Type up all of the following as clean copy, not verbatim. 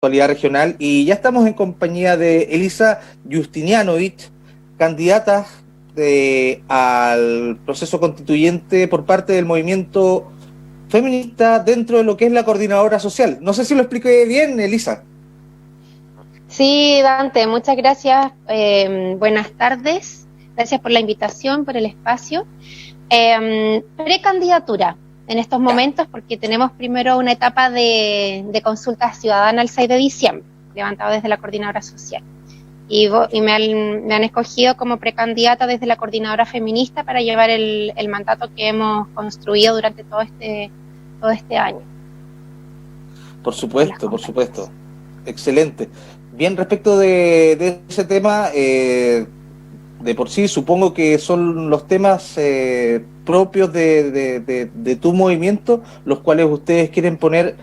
actualidad regional, y ya estamos en compañía de Elisa Justinianovic, candidata al proceso constituyente por parte del movimiento feminista dentro de lo que es la coordinadora social. No sé si lo expliqué bien, Elisa. Sí, Dante, muchas gracias. Buenas tardes. Gracias por la invitación, por el espacio. Precandidatura en estos momentos, porque tenemos primero una etapa de consulta ciudadana el 6 de diciembre, levantado desde la coordinadora social. Y me han escogido como precandidata desde la coordinadora feminista para llevar el mandato que hemos construido durante todo este año. Por supuesto, por supuesto. Excelente. Bien, respecto de ese tema, de por sí supongo que son los temas propios de tu movimiento, los cuales ustedes quieren poner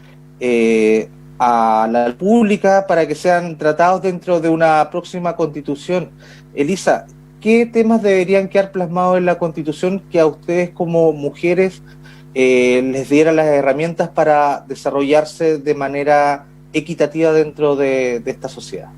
a la pública para que sean tratados dentro de una próxima constitución. Elisa, ¿qué temas deberían quedar plasmados en la constitución que a ustedes como mujeres les diera las herramientas para desarrollarse de manera equitativa dentro de esta sociedad?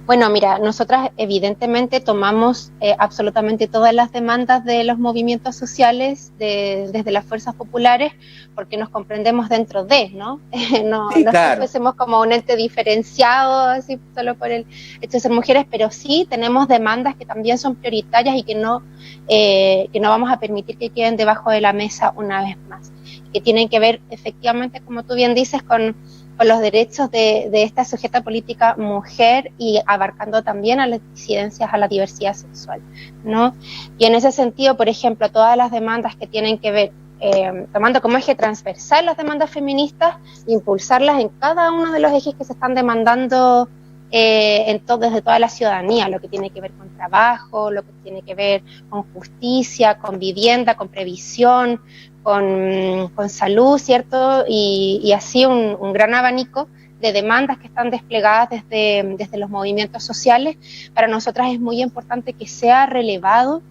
Bueno, mira, nosotras evidentemente tomamos absolutamente todas las demandas de los movimientos sociales desde las fuerzas populares, porque nos comprendemos dentro de, ¿no? No, Sí, no es que claro. fuésemos como un ente diferenciado, así solo por el hecho de ser mujeres, pero sí tenemos demandas que también son prioritarias y que no vamos a permitir que queden debajo de la mesa una vez más, que tienen que ver efectivamente, como tú bien dices, con los derechos de esta sujeta política mujer y abarcando también a las disidencias, a la diversidad sexual, ¿no? Y en ese sentido, por ejemplo, todas las demandas que tienen que ver, tomando como eje transversal las demandas feministas, impulsarlas en cada uno de los ejes que se están demandando desde toda la ciudadanía, lo que tiene que ver con trabajo, lo que tiene que ver con justicia, con vivienda, con previsión, con salud, ¿cierto? Y así un gran abanico de demandas que están desplegadas desde los movimientos sociales. Para nosotras es muy importante que sea relevado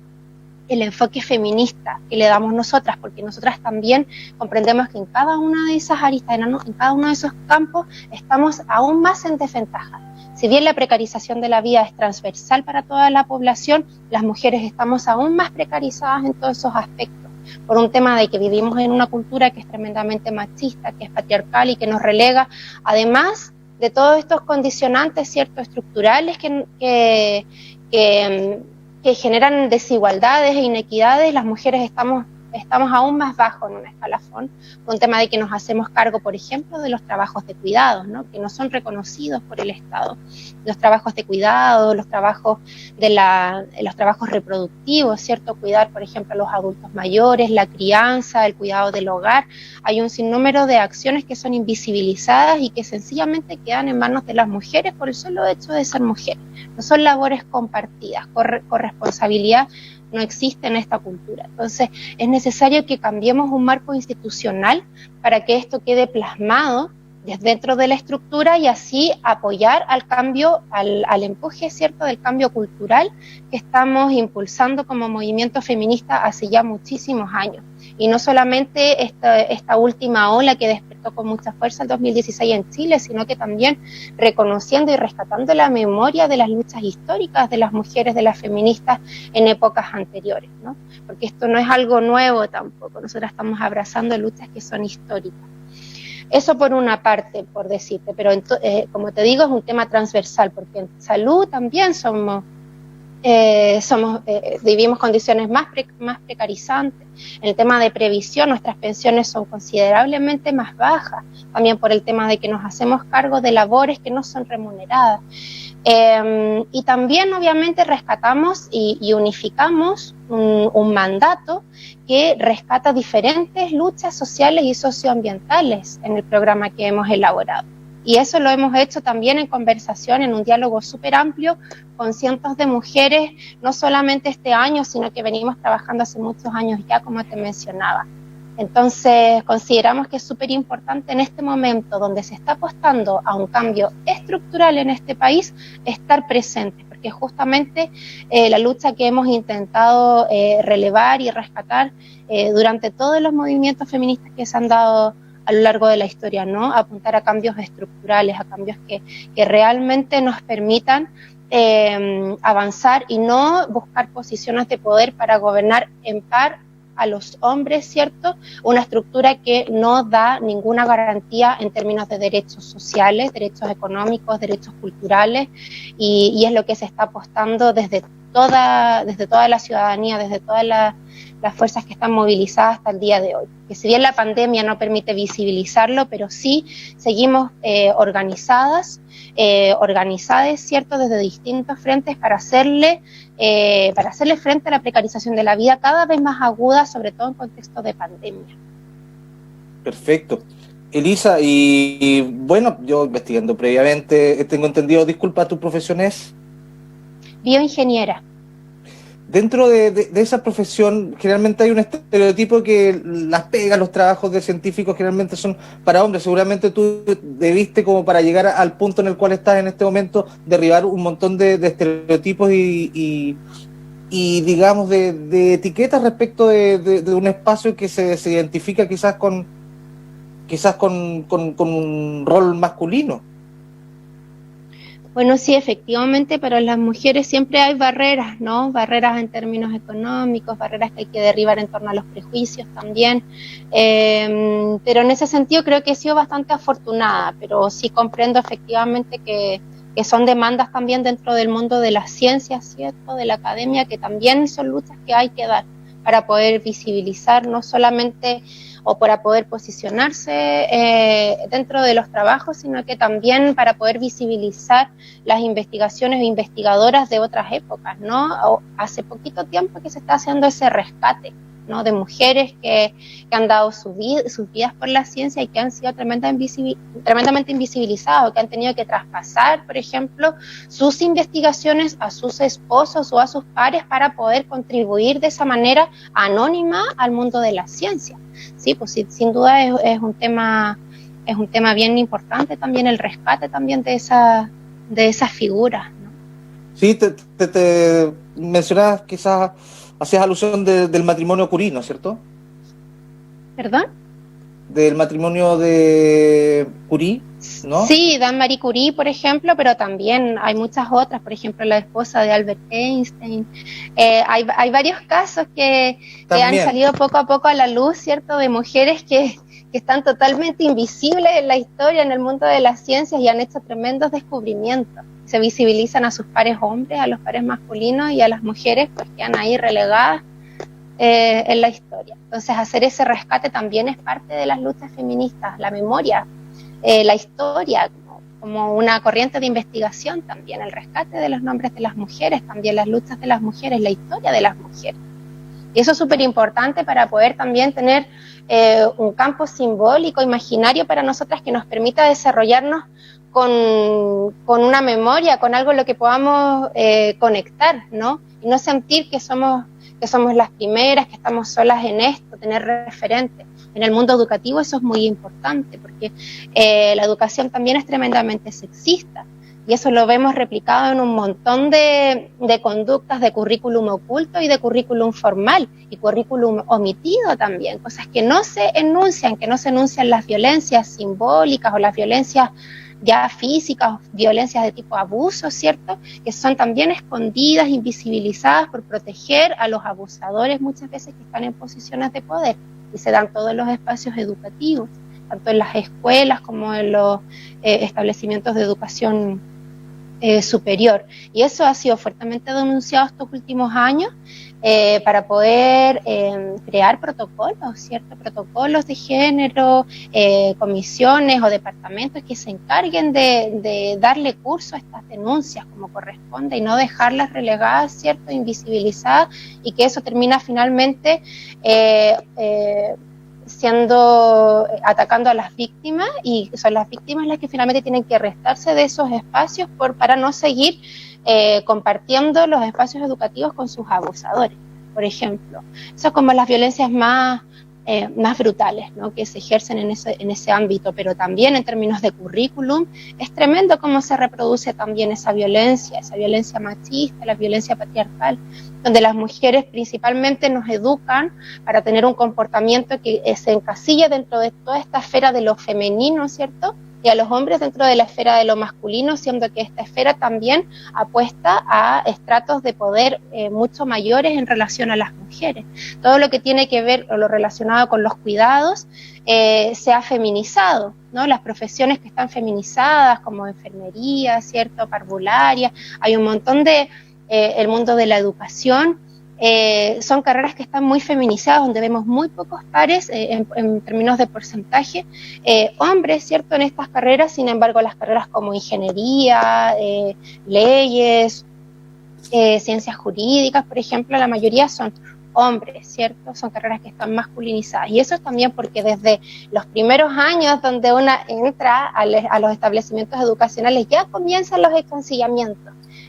el enfoque feminista que le damos nosotras, porque nosotras también comprendemos que en cada una de esas aristas, en cada uno de esos campos, estamos aún más en desventaja. Si bien la precarización de la vida es transversal para toda la población, las mujeres estamos aún más precarizadas en todos esos aspectos, por un tema de que vivimos en una cultura que es tremendamente machista, que es patriarcal y que nos relega, además de todos estos condicionantes, ¿cierto?, estructurales que generan desigualdades e inequidades. Las mujeres estamos aún más bajo en un escalafón, por un tema de que nos hacemos cargo, por ejemplo, de los trabajos de cuidados, ¿no?, que no son reconocidos por el Estado, los trabajos de cuidado, los trabajos los trabajos reproductivos, ¿cierto?, cuidar, por ejemplo, a los adultos mayores, la crianza, el cuidado del hogar. Hay un sinnúmero de acciones que son invisibilizadas y que sencillamente quedan en manos de las mujeres por el solo hecho de ser mujeres. No son labores compartidas, corresponsabilidad no existe en esta cultura. Entonces, es necesario que cambiemos un marco institucional para que esto quede plasmado desde dentro de la estructura y así apoyar al cambio, al empuje, ¿cierto?, del cambio cultural que estamos impulsando como movimiento feminista hace ya muchísimos años. Y no solamente esta última ola que despertó con mucha fuerza el 2016 en Chile, sino que también reconociendo y rescatando la memoria de las luchas históricas de las mujeres, de las feministas en épocas anteriores, ¿no? Porque esto no es algo nuevo tampoco, nosotras estamos abrazando luchas que son históricas. Eso por una parte, por decirte, pero como te digo, es un tema transversal, porque en salud también vivimos condiciones más precarizantes. En el tema de previsión, nuestras pensiones son considerablemente más bajas, también por el tema de que nos hacemos cargo de labores que no son remuneradas. Y también obviamente rescatamos y unificamos un mandato que rescata diferentes luchas sociales y socioambientales en el programa que hemos elaborado. Y eso lo hemos hecho también en conversación, en un diálogo súper amplio con cientos de mujeres, no solamente este año, sino que venimos trabajando hace muchos años ya, como te mencionaba. Entonces, consideramos que es súper importante en este momento donde se está apostando a un cambio estructural en este país, estar presentes, porque justamente la lucha que hemos intentado relevar y rescatar durante todos los movimientos feministas que se han dado a lo largo de la historia, ¿no? Apuntar a cambios estructurales, a cambios que realmente nos permitan avanzar y no buscar posiciones de poder para gobernar en par a los hombres, ¿cierto? Una estructura que no da ninguna garantía en términos de derechos sociales, derechos económicos, derechos culturales, y es lo que se está apostando desde toda la ciudadanía, desde todas las fuerzas que están movilizadas hasta el día de hoy. Que si bien la pandemia no permite visibilizarlo, pero sí seguimos organizadas, ¿cierto?, desde distintos frentes para hacerle frente a la precarización de la vida cada vez más aguda, sobre todo en contexto de pandemia. Perfecto. Elisa, y bueno, yo investigando previamente, tengo entendido, disculpa, ¿tu profesión es? Bioingeniera. Dentro de esa profesión, generalmente hay un estereotipo que las pegas, los trabajos de científicos generalmente son para hombres. Seguramente tú debiste, como para llegar al punto en el cual estás en este momento, derribar un montón de estereotipos y digamos, de etiquetas respecto de un espacio que se identifica quizás con un rol masculino. Bueno, sí, efectivamente, para las mujeres siempre hay barreras, ¿no? Barreras en términos económicos, barreras que hay que derribar en torno a los prejuicios también. Pero en ese sentido creo que he sido bastante afortunada, pero sí comprendo efectivamente que son demandas también dentro del mundo de las ciencias, ¿cierto?, de la academia, que también son luchas que hay que dar para poder visibilizar no solamente o para poder posicionarse dentro de los trabajos, sino que también para poder visibilizar las investigaciones e investigadoras de otras épocas, ¿no? Hace poquito tiempo que se está haciendo ese rescate, ¿no?, de mujeres que han dado sus vidas por la ciencia y que han sido tremendamente invisibilizadas, o que han tenido que traspasar, por ejemplo, sus investigaciones a sus esposos o a sus pares para poder contribuir de esa manera anónima al mundo de la ciencia. Sí, pues sin duda es un tema bien importante también, el rescate también de esas figuras, ¿no? Sí, te mencionabas, quizás hacías alusión del matrimonio Curie, ¿no es cierto? ¿Perdón? Del matrimonio de Curie, ¿no? Sí, Marie Curie, por ejemplo, pero también hay muchas otras, por ejemplo, la esposa de Albert Einstein. Hay varios casos que han salido poco a poco a la luz, ¿cierto?, de mujeres que están totalmente invisibles en la historia, en el mundo de las ciencias, y han hecho tremendos descubrimientos. Se visibilizan a sus pares hombres, a los pares masculinos, y a las mujeres pues quedan ahí relegadas en la historia. Entonces, hacer ese rescate también es parte de las luchas feministas, la memoria, la historia, como una corriente de investigación también, el rescate de los nombres de las mujeres, también las luchas de las mujeres, la historia de las mujeres. Y eso es súper importante para poder también tener un campo simbólico, imaginario para nosotras, que nos permita desarrollarnos con una memoria, con algo en lo que podamos conectar, ¿no? Y no sentir que somos las primeras, que estamos solas en esto, tener referentes. En el mundo educativo eso es muy importante, porque la educación también es tremendamente sexista, y eso lo vemos replicado en un montón de conductas de currículum oculto y de currículum formal, y currículum omitido también, cosas que no se enuncian, las violencias simbólicas o las violencias ya físicas, violencias de tipo abuso, ¿cierto?, que son también escondidas, invisibilizadas por proteger a los abusadores muchas veces que están en posiciones de poder, y se dan todos los espacios educativos, tanto en las escuelas como en los establecimientos de educación superior. Y eso ha sido fuertemente denunciado estos últimos años para poder crear protocolos, ¿cierto?, protocolos de género, comisiones o departamentos que se encarguen de darle curso a estas denuncias como corresponde y no dejarlas relegadas, ¿cierto?, invisibilizadas, y que eso termina finalmente atacando a las víctimas, y son las víctimas las que finalmente tienen que restarse de esos espacios para no seguir compartiendo los espacios educativos con sus abusadores, por ejemplo. Eso es como las violencias más más brutales, ¿no?, que se ejercen en ese ámbito, pero también en términos de currículum es tremendo cómo se reproduce también esa violencia machista, la violencia patriarcal, donde las mujeres principalmente nos educan para tener un comportamiento que se encasilla dentro de toda esta esfera de lo femenino, ¿cierto?, y a los hombres dentro de la esfera de lo masculino, siendo que esta esfera también apuesta a estratos de poder mucho mayores en relación a las mujeres. Todo lo que tiene que ver o lo relacionado con los cuidados se ha feminizado, ¿no? Las profesiones que están feminizadas, como enfermería, ¿cierto?, parvularia, hay un montón de... el mundo de la educación, son carreras que están muy feminizadas, donde vemos muy pocos pares en términos de porcentaje, hombres, ¿cierto?, en estas carreras. Sin embargo, las carreras como ingeniería, leyes, ciencias jurídicas, por ejemplo, la mayoría son hombres, ¿cierto? Son carreras que están masculinizadas. Y eso es también porque desde los primeros años donde una entra a los establecimientos educacionales ya comienzan los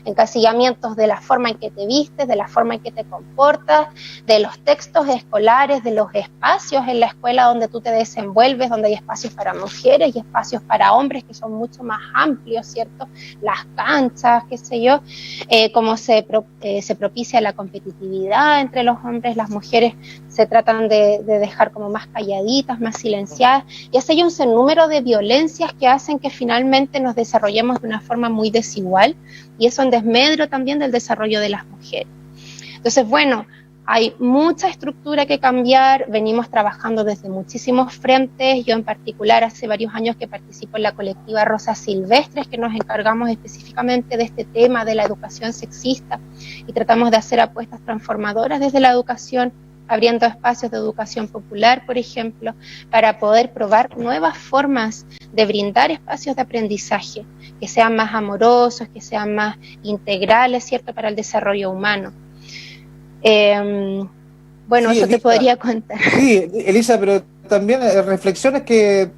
encasillamientos de la forma en que te vistes, de la forma en que te comportas, de los textos escolares, de los espacios en la escuela donde tú te desenvuelves, donde hay espacios para mujeres y espacios para hombres que son mucho más amplios, ¿cierto? Las canchas, qué sé yo, cómo se propicia la competitividad entre los hombres, las mujeres se tratan de dejar como más calladitas, más silenciadas, y así hay un sinnúmero de violencias que hacen que finalmente nos desarrollemos de una forma muy desigual, y eso en desmedro también del desarrollo de las mujeres. Entonces, bueno, hay mucha estructura que cambiar, venimos trabajando desde muchísimos frentes, yo en particular hace varios años que participo en la colectiva Rosas Silvestres, que nos encargamos específicamente de este tema de la educación sexista, y tratamos de hacer apuestas transformadoras desde la educación, abriendo espacios de educación popular, por ejemplo, para poder probar nuevas formas de brindar espacios de aprendizaje, que sean más amorosos, que sean más integrales, ¿cierto?, para el desarrollo humano. Bueno, sí, eso Elisa, te podría contar. Sí, Elisa, pero también reflexiones que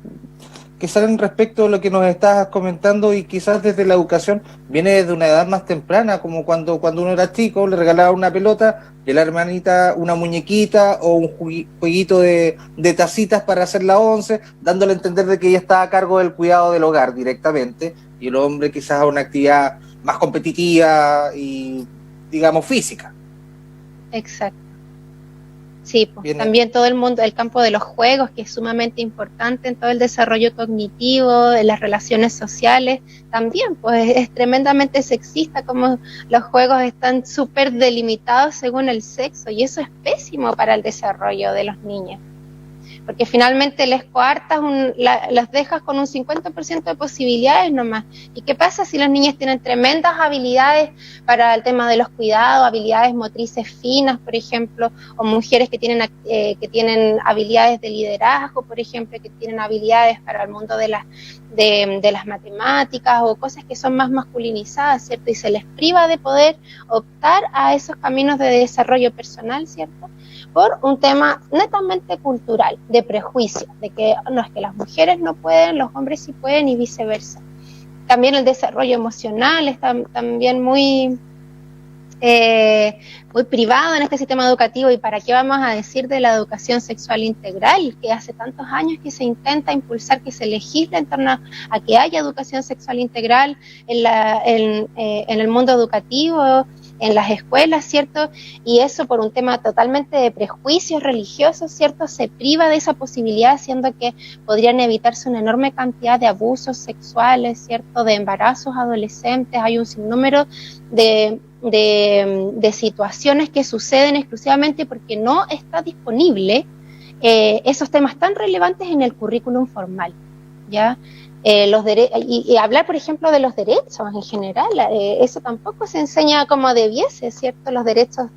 salen respecto a lo que nos estás comentando, y quizás desde la educación viene desde una edad más temprana, como cuando uno era chico, le regalaba una pelota y a la hermanita una muñequita o un jueguito de tacitas para hacer la once, dándole a entender de que ella estaba a cargo del cuidado del hogar directamente, y el hombre quizás a una actividad más competitiva y, digamos, física. Exacto. Sí, pues, también todo el mundo, el campo de los juegos, que es sumamente importante en todo el desarrollo cognitivo, en las relaciones sociales, también pues es tremendamente sexista como los juegos están súper delimitados según el sexo, y eso es pésimo para el desarrollo de los niños, porque finalmente les coartas, las dejas con un 50% de posibilidades nomás. ¿Y qué pasa si los niños tienen tremendas habilidades para el tema de los cuidados, habilidades motrices finas, por ejemplo, o mujeres que tienen habilidades de liderazgo, por ejemplo, que tienen habilidades para el mundo de las matemáticas, o cosas que son más masculinizadas, ¿cierto? Y se les priva de poder optar a esos caminos de desarrollo personal, ¿cierto?, por un tema netamente cultural, de prejuicio, de que no, es que las mujeres no pueden, los hombres sí pueden, y viceversa. También el desarrollo emocional está también muy privado en este sistema educativo, y para qué vamos a decir de la educación sexual integral, que hace tantos años que se intenta impulsar, que se legisla en torno a que haya educación sexual integral en el mundo educativo, en las escuelas, ¿cierto? Y eso por un tema totalmente de prejuicios religiosos, ¿cierto? Se priva de esa posibilidad, siendo que podrían evitarse una enorme cantidad de abusos sexuales, ¿cierto?, de embarazos adolescentes. Hay un sinnúmero de situaciones que suceden exclusivamente porque no está disponible esos temas tan relevantes en el currículum formal, ¿ya? Y hablar, por ejemplo, de los derechos en general, eso tampoco se enseña como debiese, ¿cierto? Los derechos,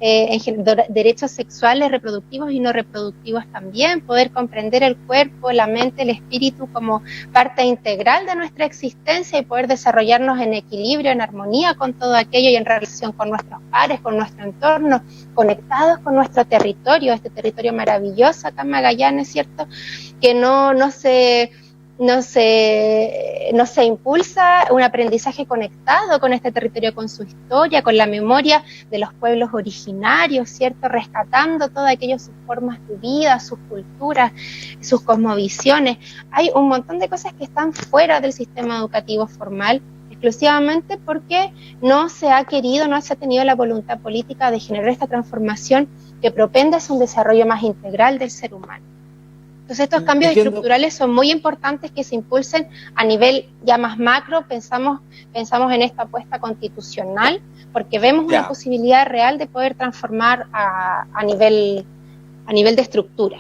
derechos sexuales, reproductivos y no reproductivos también, poder comprender el cuerpo, la mente, el espíritu como parte integral de nuestra existencia, y poder desarrollarnos en equilibrio, en armonía con todo aquello, y en relación con nuestros pares, con nuestro entorno, conectados con nuestro territorio, este territorio maravilloso acá en Magallanes, ¿cierto?, que no se no se impulsa un aprendizaje conectado con este territorio, con su historia, con la memoria de los pueblos originarios, ¿cierto? Rescatando todas aquellas sus formas de vida, sus culturas, sus cosmovisiones. Hay un montón de cosas que están fuera del sistema educativo formal, exclusivamente porque no se ha querido, no se ha tenido la voluntad política de generar esta transformación que propende a un desarrollo más integral del ser humano. Entonces estos cambios estructurales son muy importantes que se impulsen a nivel ya más macro. Pensamos en esta apuesta constitucional porque vemos una posibilidad real de poder transformar a nivel de estructura.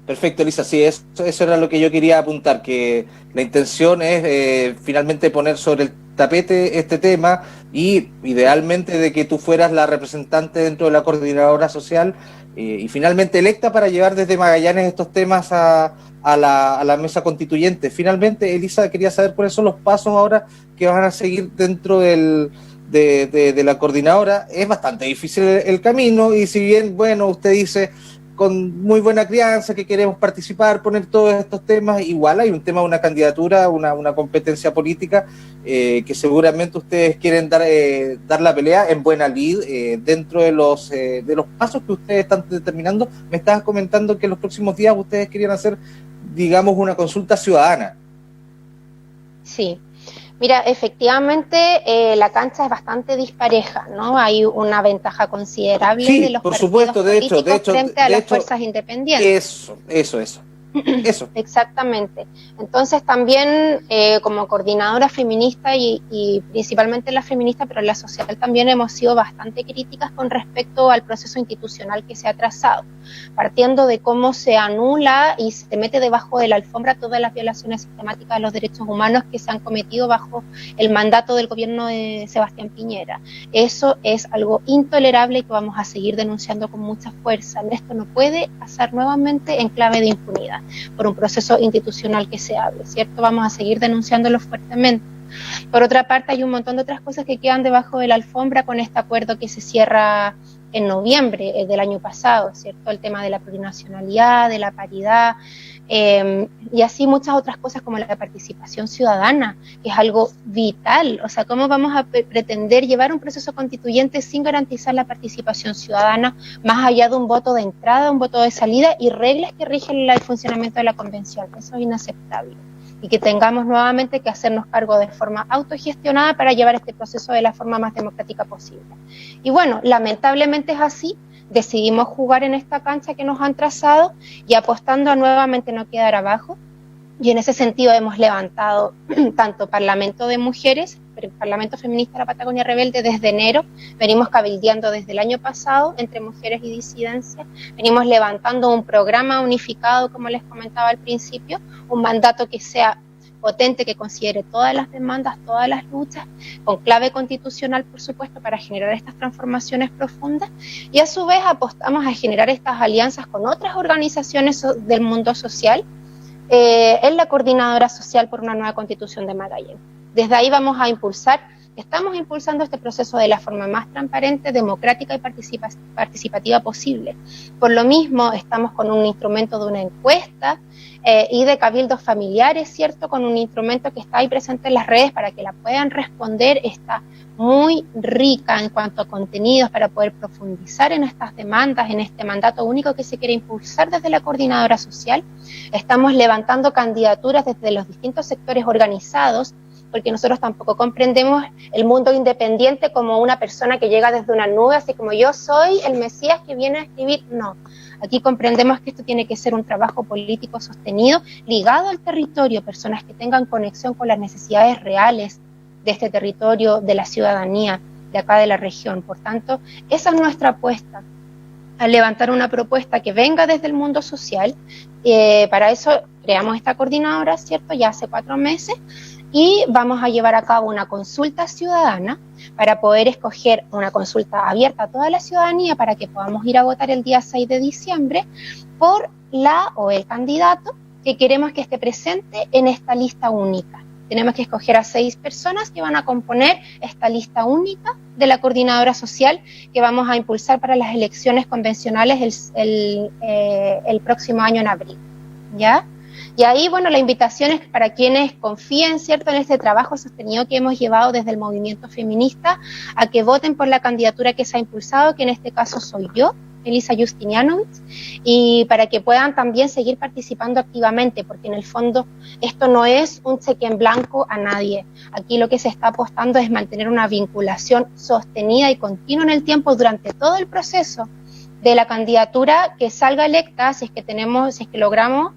Perfecto, Elisa, sí, eso era lo que yo quería apuntar, que la intención es finalmente poner sobre el tapete este tema y idealmente de que tú fueras la representante dentro de la coordinadora social y finalmente electa para llevar desde Magallanes estos temas a la mesa constituyente. Finalmente, Elisa, quería saber cuáles son los pasos ahora que van a seguir dentro de la coordinadora. Es bastante difícil el camino y si bien, bueno, usted dice con muy buena crianza, que queremos participar, poner todos estos temas, igual hay un tema, una candidatura, una competencia política que seguramente ustedes quieren dar la pelea en buena lid dentro de los pasos que ustedes están determinando. Me estabas comentando que en los próximos días ustedes querían hacer, digamos, una consulta ciudadana. Sí. Mira, efectivamente la cancha es bastante dispareja, ¿no? Hay una ventaja considerable de los partidos políticos frente a las fuerzas independientes. Eso. Exactamente. Entonces también como coordinadora feminista y principalmente la feminista, pero la social también hemos sido bastante críticas con respecto al proceso institucional que se ha trazado, partiendo de cómo se anula y se mete debajo de la alfombra todas las violaciones sistemáticas de los derechos humanos que se han cometido bajo el mandato del gobierno de Sebastián Piñera. Eso es algo intolerable y que vamos a seguir denunciando con mucha fuerza. Esto no puede pasar nuevamente en clave de impunidad por un proceso institucional que se hable, ¿cierto? Vamos a seguir denunciándolo fuertemente. Por otra parte, hay un montón de otras cosas que quedan debajo de la alfombra con este acuerdo que se cierra en noviembre del año pasado, ¿cierto? El tema de la plurinacionalidad, de la paridad, y así muchas otras cosas como la participación ciudadana, que es algo vital. O sea, ¿cómo vamos a pretender llevar un proceso constituyente sin garantizar la participación ciudadana, más allá de un voto de entrada, un voto de salida y reglas que rigen el funcionamiento de la convención? Eso es inaceptable. Y que tengamos nuevamente que hacernos cargo de forma autogestionada para llevar este proceso de la forma más democrática posible. Y bueno, lamentablemente es así. Decidimos jugar en esta cancha que nos han trazado y apostando a nuevamente no quedar abajo. Y en ese sentido hemos levantado tanto Parlamento de Mujeres, Parlamento Feminista de la Patagonia Rebelde desde enero, venimos cabildeando desde el año pasado entre mujeres y disidencias, venimos levantando un programa unificado, como les comentaba al principio, un mandato que sea potente, que considere todas las demandas, todas las luchas, con clave constitucional, por supuesto, para generar estas transformaciones profundas, y a su vez apostamos a generar estas alianzas con otras organizaciones del mundo social, en la Coordinadora Social por una Nueva Constitución de Magallanes. Desde ahí estamos impulsando este proceso de la forma más transparente, democrática y participativa posible. Por lo mismo, estamos con un instrumento de una encuesta y de cabildos familiares, ¿cierto? Con un instrumento que está ahí presente en las redes para que la puedan responder. Está muy rica en cuanto a contenidos para poder profundizar en estas demandas, en este mandato único que se quiere impulsar desde la Coordinadora Social. Estamos levantando candidaturas desde los distintos sectores organizados, porque nosotros tampoco comprendemos el mundo independiente como una persona que llega desde una nube, así como yo soy el Mesías que viene a escribir. No, aquí comprendemos que esto tiene que ser un trabajo político sostenido, ligado al territorio, personas que tengan conexión con las necesidades reales de este territorio, de la ciudadanía, de acá de la región. Por tanto, esa es nuestra apuesta, a levantar una propuesta que venga desde el mundo social. Para eso creamos esta coordinadora, ¿cierto? Ya hace 4 meses, y vamos a llevar a cabo una consulta ciudadana para poder escoger una consulta abierta a toda la ciudadanía para que podamos ir a votar el día 6 de diciembre por la o el candidato que queremos que esté presente en esta lista única. Tenemos que escoger a 6 personas que van a componer esta lista única de la Coordinadora Social que vamos a impulsar para las elecciones convencionales el próximo año en abril, ¿ya? Y ahí, bueno, la invitación es para quienes confíen, ¿cierto?, en este trabajo sostenido que hemos llevado desde el movimiento feminista, a que voten por la candidatura que se ha impulsado, que en este caso soy yo, Elisa Justinianowicz, y para que puedan también seguir participando activamente, porque en el fondo esto no es un cheque en blanco a nadie. Aquí lo que se está apostando es mantener una vinculación sostenida y continua en el tiempo durante todo el proceso de la candidatura que salga electa, si es que logramos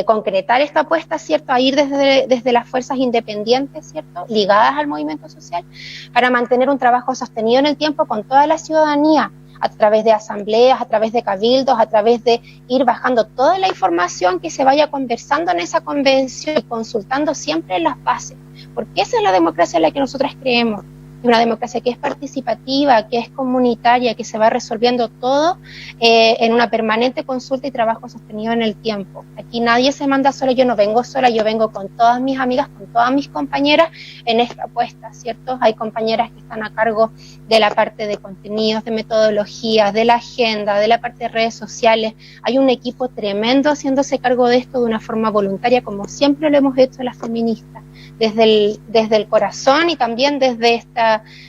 concretar esta apuesta, ¿cierto?, a ir desde las fuerzas independientes, ¿cierto?, ligadas al movimiento social, para mantener un trabajo sostenido en el tiempo con toda la ciudadanía, a través de asambleas, a través de cabildos, a través de ir bajando toda la información que se vaya conversando en esa convención y consultando siempre en las bases, porque esa es la democracia en la que nosotras creemos, una democracia que es participativa, que es comunitaria, que se va resolviendo todo en una permanente consulta y trabajo sostenido en el tiempo. Aquí nadie se manda sola, yo no vengo sola, yo vengo con todas mis amigas, con todas mis compañeras en esta apuesta, ¿cierto? Hay compañeras que están a cargo de la parte de contenidos, de metodologías, de la agenda, de la parte de redes sociales. Hay un equipo tremendo haciéndose cargo de esto de una forma voluntaria, como siempre lo hemos hecho las feministas, desde el corazón y también desde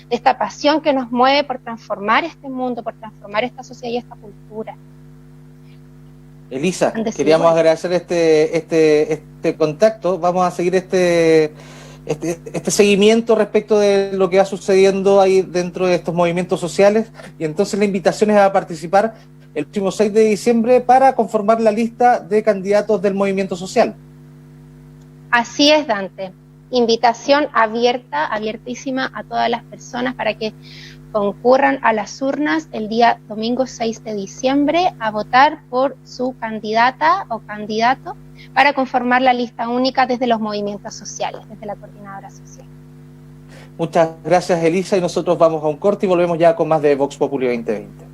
esta pasión que nos mueve por transformar este mundo, por transformar esta sociedad y esta cultura. Elisa, queríamos agradecer este contacto. Vamos a seguir este seguimiento respecto de lo que va sucediendo ahí dentro de estos movimientos sociales, y entonces la invitación es a participar el próximo 6 de diciembre para conformar la lista de candidatos del movimiento social. Así es, Dante. Invitación abierta, abiertísima a todas las personas para que concurran a las urnas el día domingo 6 de diciembre a votar por su candidata o candidato para conformar la lista única desde los movimientos sociales, desde la coordinadora social. Muchas gracias, Elisa, y nosotros vamos a un corte y volvemos ya con más de Vox Populi 2020.